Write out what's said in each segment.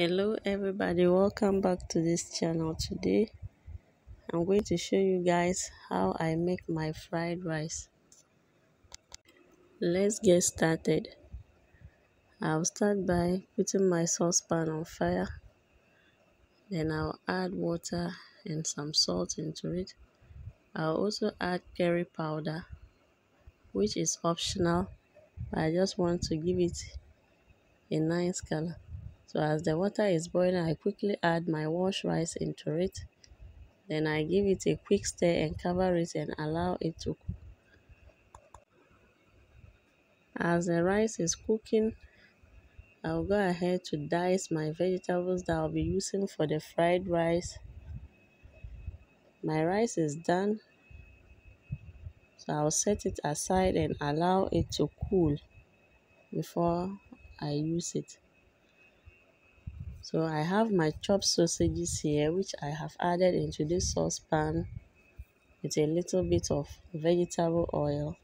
Hello everybody, welcome back to this channel. Today I'm going to show you guys how I make my fried rice. Let's get started. I'll start by putting my saucepan on fire, then I'll add water and some salt into it. I'll also add curry powder, which is optional, but I just want to give it a nice color. So as the water is boiling, I quickly add my washed rice into it. Then I give it a quick stir and cover it and allow it to cook. As the rice is cooking, I'll go ahead to dice my vegetables that I'll be using for the fried rice. My rice is done, so I'll set it aside and allow it to cool before I use it. So I have my chopped sausages here, which I have added into this saucepan with a little bit of vegetable oil.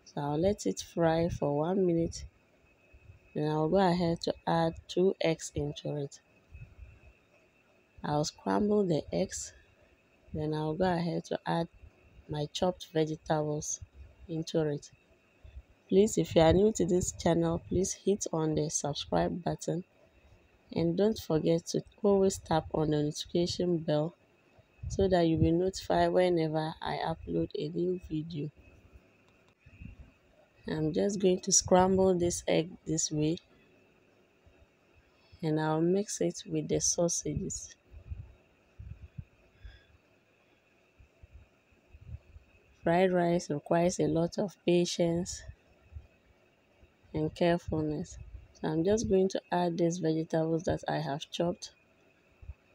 So I'll let it fry for 1 minute. Then I'll go ahead to add 2 eggs into it. I'll scramble the eggs. Then I'll go ahead to add my chopped vegetables into it. Please, if you are new to this channel, please hit on the subscribe button. And don't forget to always tap on the notification bell so that you'll be notified whenever I upload a new video. I'm just going to scramble this egg this way, and I'll mix it with the sausages. Fried rice requires a lot of patience and carefulness. So I'm just going to add these vegetables that I have chopped.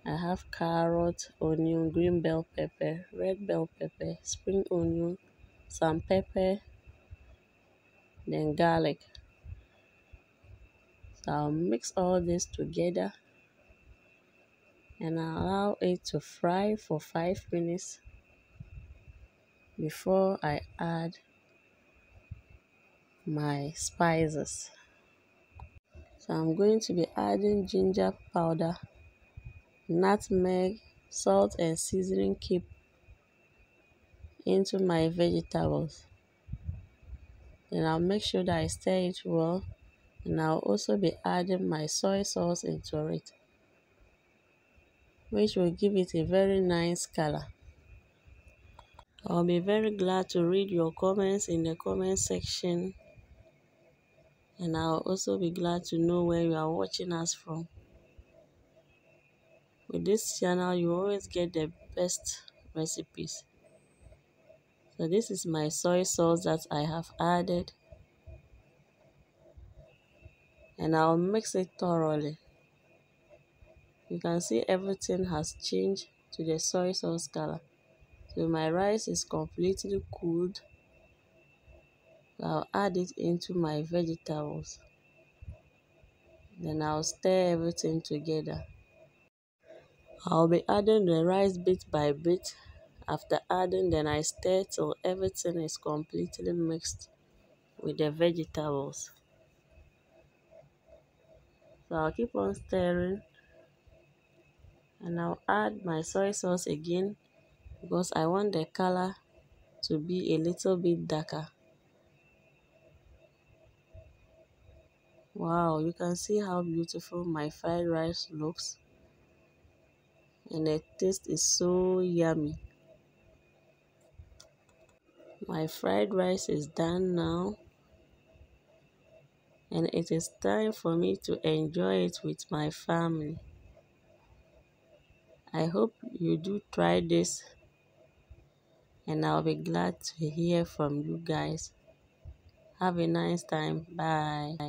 I have carrot, onion, green bell pepper, red bell pepper, spring onion, some pepper, then garlic. So I'll mix all this together and I'll allow it to fry for 5 minutes before I add my spices. So I'm going to be adding ginger powder, nutmeg, salt and seasoning cube into my vegetables. Then I'll make sure that I stir it well, and I'll also be adding my soy sauce into it, which will give it a very nice color. I'll be very glad to read your comments in the comment section, and I'll also be glad to know where you are watching us from. With this channel, you always get the best recipes. So this is my soy sauce that I have added, and I'll mix it thoroughly. You can see everything has changed to the soy sauce color. So my rice is completely cooled. So I'll add it into my vegetables. Then I'll stir everything together. I'll be adding the rice bit by bit. After adding, then I stir till everything is completely mixed with the vegetables. So I'll keep on stirring, and I'll add my soy sauce again because I want the color to be a little bit darker. Wow, you can see how beautiful my fried rice looks, and the taste is so yummy. My fried rice is done now, and it is time for me to enjoy it with my family. I hope you do try this, and I'll be glad to hear from you guys. Have a nice time. Bye.